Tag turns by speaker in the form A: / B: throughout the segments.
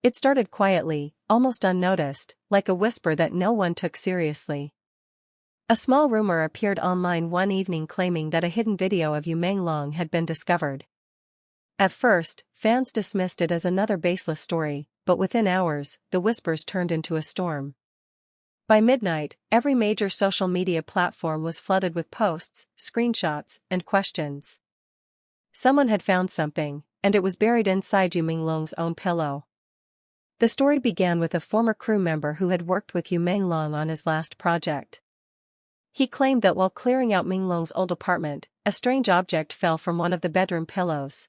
A: It started quietly, almost unnoticed, like a whisper that no one took seriously. A small rumor appeared online one evening claiming that a hidden video of Yu Menglong had been discovered. At first, fans dismissed it as another baseless story, but within hours, the whispers turned into a storm. By midnight, every major social media platform was flooded with posts, screenshots, and questions. Someone had found something, and it was buried inside Yu Menglong's own pillow. The story began with a former crew member who had worked with Yu Menglong on his last project. He claimed that while clearing out Menglong's old apartment, a strange object fell from one of the bedroom pillows.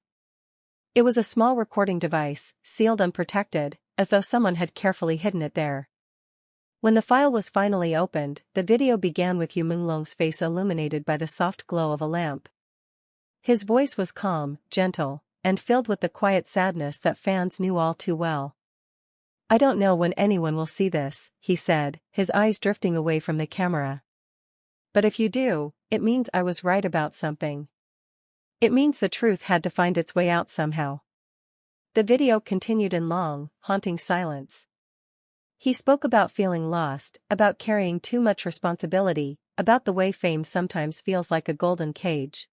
A: It was a small recording device, sealed and protected, as though someone had carefully hidden it there. When the file was finally opened, the video began with Yu Menglong's face illuminated by the soft glow of a lamp. His voice was calm, gentle, and filled with the quiet sadness that fans knew all too well. "I don't know when anyone will see this," he said, his eyes drifting away from the camera. "But if you do, it means I was right about something. It means the truth had to find its way out somehow." The video continued in long, haunting silence. He spoke about feeling lost, about carrying too much responsibility, about the way fame sometimes feels like a golden cage.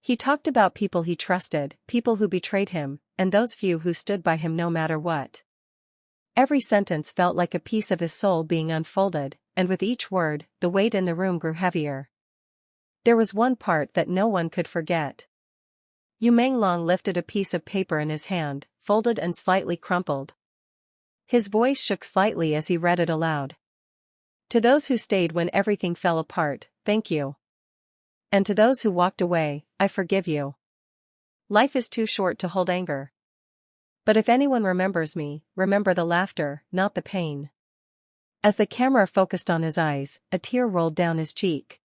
A: He talked about people he trusted, people who betrayed him, and those few who stood by him no matter what. Every sentence felt like a piece of his soul being unfolded, and with each word, the weight in the room grew heavier. There was one part that no one could forget. Yu Menglong lifted a piece of paper in his hand, folded and slightly crumpled. His voice shook slightly as he read it aloud. "To those who stayed when everything fell apart, thank you. And to those who walked away, I forgive you. Life is too short to hold anger. But if anyone remembers me, remember the laughter, not the pain." As the camera focused on his eyes, a tear rolled down his cheek.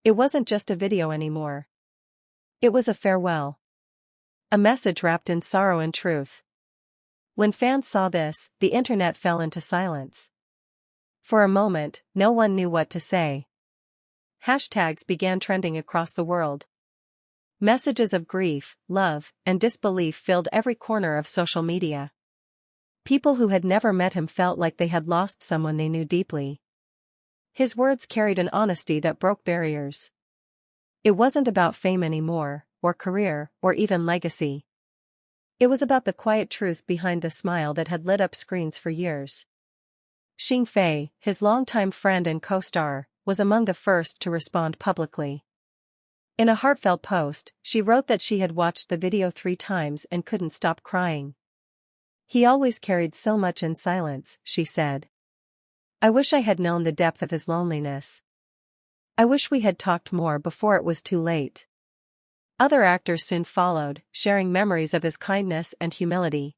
A: It wasn't just a video anymore. It was a farewell. A message wrapped in sorrow and truth. When fans saw this, the internet fell into silence. For a moment, no one knew what to say. Hashtags began trending across the world. Messages of grief, love, and disbelief filled every corner of social media. People who had never met him felt like they had lost someone they knew deeply. His words carried an honesty that broke barriers. It wasn't about fame anymore, or career, or even legacy. It was about the quiet truth behind the smile that had lit up screens for years. Xing Fei, his longtime friend and co-star, was among the first to respond publicly. In a heartfelt post, she wrote that she had watched the video 3 times and couldn't stop crying. "He always carried so much in silence," she said. "I wish I had known the depth of his loneliness. I wish we had talked more before it was too late." Other actors soon followed, sharing memories of his kindness and humility.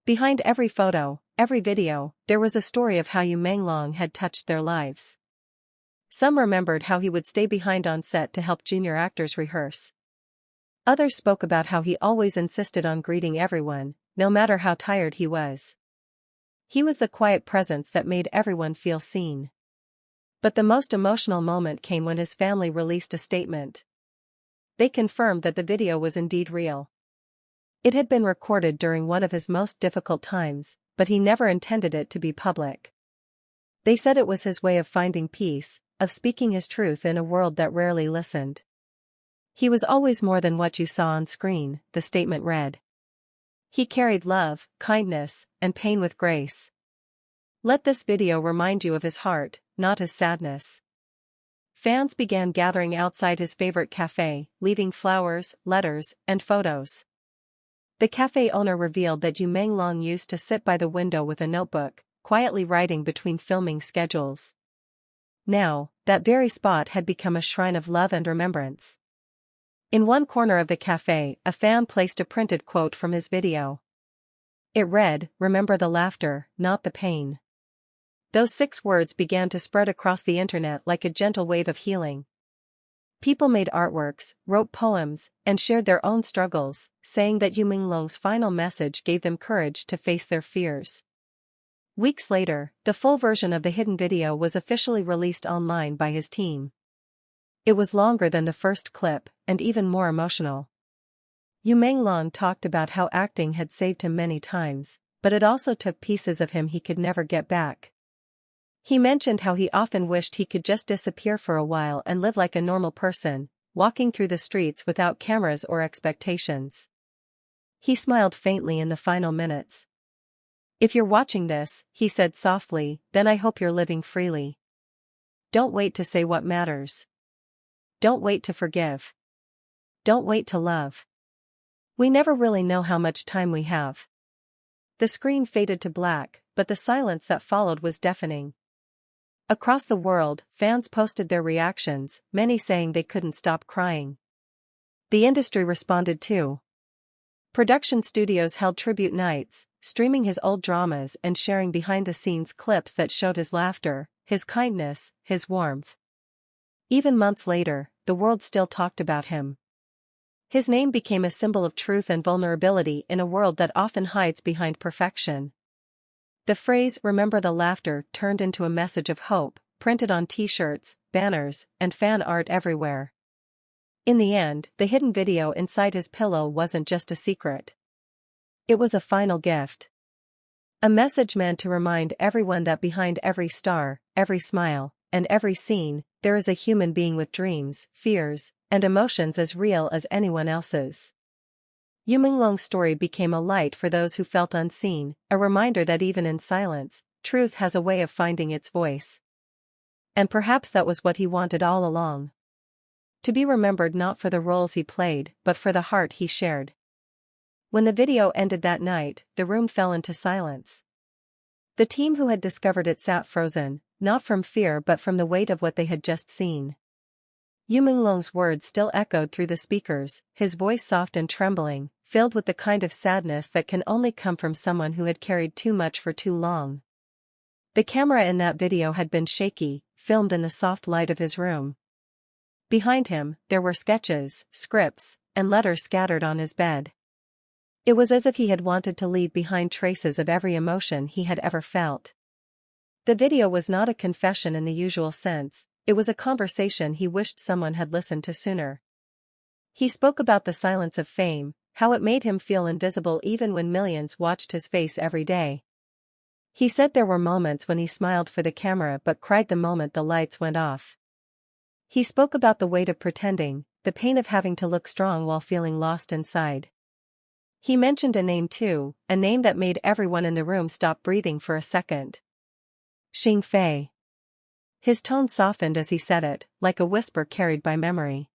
A: Behind every photo, every video, there was a story of how Yu Menglong had touched their lives. Some remembered how he would stay behind on set to help junior actors rehearse. Others spoke about how he always insisted on greeting everyone, no matter how tired he was. He was the quiet presence that made everyone feel seen. But the most emotional moment came when his family released a statement. They confirmed that the video was indeed real. It had been recorded during one of his most difficult times, but he never intended it to be public. They said it was his way of finding peace, of speaking his truth in a world that rarely listened. "He was always more than what you saw on screen," the statement read. "He carried love, kindness, and pain with grace. Let this video remind you of his heart, not his sadness." Fans began gathering outside his favorite cafe, leaving flowers, letters, and photos. The cafe owner revealed that Yu Menglong used to sit by the window with a notebook, quietly writing between filming schedules. Now, that very spot had become a shrine of love and remembrance. In one corner of the cafe, a fan placed a printed quote from his video. It read, "Remember the laughter, not the pain." Those 6 words began to spread across the internet like a gentle wave of healing. People made artworks, wrote poems, and shared their own struggles, saying that Yu Menglong's final message gave them courage to face their fears. Weeks later, the full version of the hidden video was officially released online by his team. It was longer than the first clip, and even more emotional. Yu Menglong talked about how acting had saved him many times, but it also took pieces of him he could never get back. He mentioned how he often wished he could just disappear for a while and live like a normal person, walking through the streets without cameras or expectations. He smiled faintly in the final minutes. "If you're watching this," he said softly, "then I hope you're living freely. Don't wait to say what matters. Don't wait to forgive. Don't wait to love. We never really know how much time we have." The screen faded to black, but the silence that followed was deafening. Across the world, fans posted their reactions, many saying they couldn't stop crying. The industry responded too. Production studios held tribute nights, streaming his old dramas and sharing behind-the-scenes clips that showed his laughter, his kindness, his warmth. Even months later, the world still talked about him. His name became a symbol of truth and vulnerability in a world that often hides behind perfection. The phrase "remember the laughter" turned into a message of hope, printed on t-shirts, banners, and fan art everywhere. In the end, the hidden video inside his pillow wasn't just a secret. It was a final gift. A message meant to remind everyone that behind every star, every smile, and every scene, there is a human being with dreams, fears, and emotions as real as anyone else's. Yu Menglong's story became a light for those who felt unseen, a reminder that even in silence, truth has a way of finding its voice. And perhaps that was what he wanted all along. To be remembered not for the roles he played, but for the heart he shared. When the video ended that night, the room fell into silence. The team who had discovered it sat frozen, not from fear but from the weight of what they had just seen. Yu Menglong's words still echoed through the speakers, his voice soft and trembling, filled with the kind of sadness that can only come from someone who had carried too much for too long. The camera in that video had been shaky, filmed in the soft light of his room. Behind him, there were sketches, scripts, and letters scattered on his bed. It was as if he had wanted to leave behind traces of every emotion he had ever felt. The video was not a confession in the usual sense, it was a conversation he wished someone had listened to sooner. He spoke about the silence of fame, how it made him feel invisible even when millions watched his face every day. He said there were moments when he smiled for the camera but cried the moment the lights went off. He spoke about the weight of pretending, the pain of having to look strong while feeling lost inside. He mentioned a name too, a name that made everyone in the room stop breathing for a second. Xing Fei. His tone softened as he said it, like a whisper carried by memory.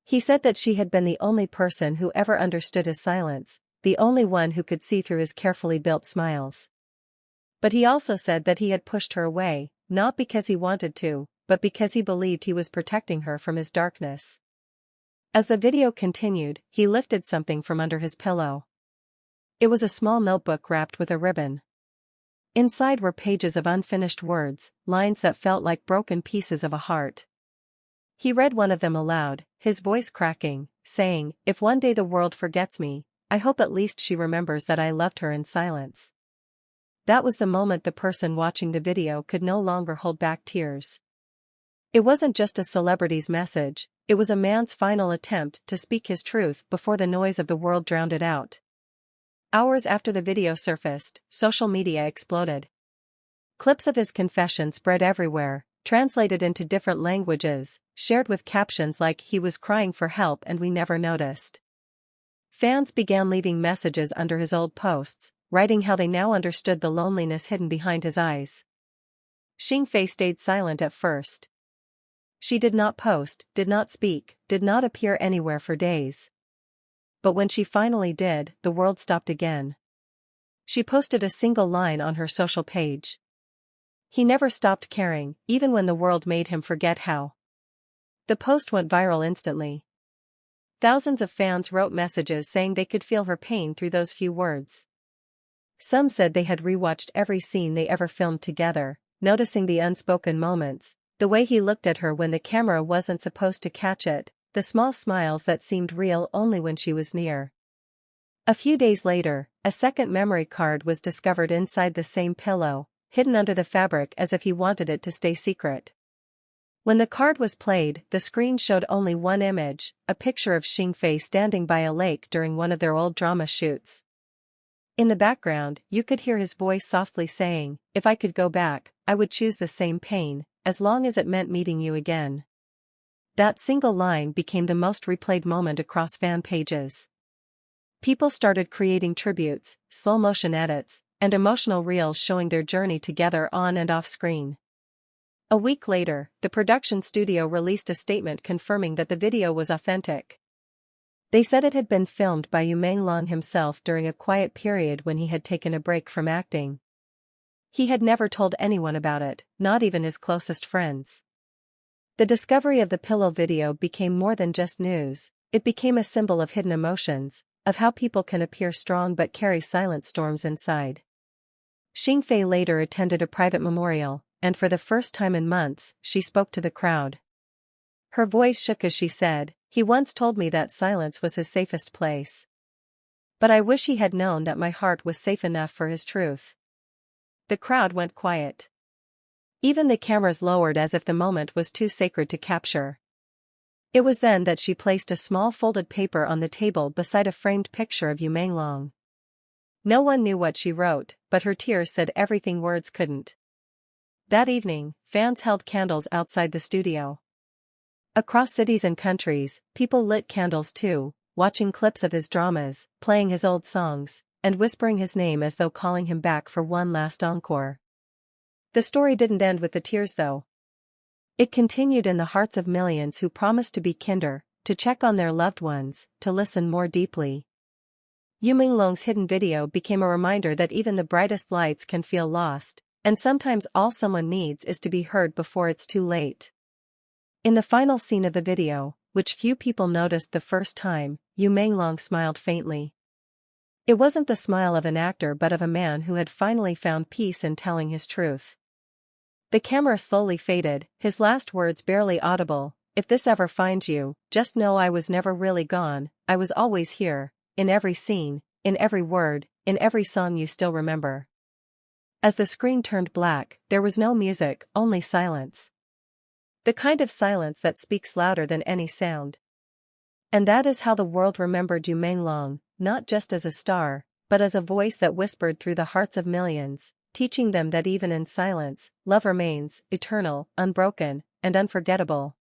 A: He said that she had been the only person who ever understood his silence, the only one who could see through his carefully built smiles. But he also said that he had pushed her away, not because he wanted to, but because he believed he was protecting her from his darkness. As the video continued, he lifted something from under his pillow. It was a small notebook wrapped with a ribbon. Inside were pages of unfinished words, lines that felt like broken pieces of a heart. He read one of them aloud, his voice cracking, saying, "If one day the world forgets me, I hope at least she remembers that I loved her in silence." That was the moment the person watching the video could no longer hold back tears. It wasn't just a celebrity's message, it was a man's final attempt to speak his truth before the noise of the world drowned it out. Hours after the video surfaced, social media exploded. Clips of his confession spread everywhere, translated into different languages, shared with captions like "He was crying for help and we never noticed." Fans began leaving messages under his old posts, writing how they now understood the loneliness hidden behind his eyes. Xing Fei stayed silent at first. She did not post, did not speak, did not appear anywhere for days. But when she finally did, the world stopped again. She posted a single line on her social page. "He never stopped caring, even when the world made him forget how." The post went viral instantly. Thousands of fans wrote messages saying they could feel her pain through those few words. Some said they had rewatched every scene they ever filmed together, noticing the unspoken moments, the way he looked at her when the camera wasn't supposed to catch it, the small smiles that seemed real only when she was near. A few days later, a second memory card was discovered inside the same pillow, hidden under the fabric as if he wanted it to stay secret. When the card was played, the screen showed only one image, a picture of Xing Fei standing by a lake during one of their old drama shoots. In the background, you could hear his voice softly saying, "If I could go back, I would choose the same pain, as long as it meant meeting you again." That single line became the most replayed moment across fan pages. People started creating tributes, slow-motion edits, and emotional reels showing their journey together on and off screen. A week later, the production studio released a statement confirming that the video was authentic. They said it had been filmed by Yu Menglong himself during a quiet period when he had taken a break from acting. He had never told anyone about it, not even his closest friends. The discovery of the pillow video became more than just news, it became a symbol of hidden emotions, of how people can appear strong but carry silent storms inside. Xingfei later attended a private memorial, and for the first time in months, she spoke to the crowd. Her voice shook as she said, "He once told me that silence was his safest place. But I wish he had known that my heart was safe enough for his truth." The crowd went quiet. Even the cameras lowered as if the moment was too sacred to capture. It was then that she placed a small folded paper on the table beside a framed picture of Yu Menglong. No one knew what she wrote, but her tears said everything words couldn't. That evening, fans held candles outside the studio. Across cities and countries, people lit candles too, watching clips of his dramas, playing his old songs, and whispering his name as though calling him back for one last encore. The story didn't end with the tears though. It continued in the hearts of millions who promised to be kinder, to check on their loved ones, to listen more deeply. Yu Menglong's hidden video became a reminder that even the brightest lights can feel lost, and sometimes all someone needs is to be heard before it's too late. In the final scene of the video, which few people noticed the first time, Yu Menglong smiled faintly. It wasn't the smile of an actor but of a man who had finally found peace in telling his truth. The camera slowly faded, his last words barely audible, "If this ever finds you, just know I was never really gone, I was always here, in every scene, in every word, in every song you still remember." As the screen turned black, there was no music, only silence. The kind of silence that speaks louder than any sound. And that is how the world remembered Yu Menglong, not just as a star, but as a voice that whispered through the hearts of millions, teaching them that even in silence, love remains, eternal, unbroken, and unforgettable.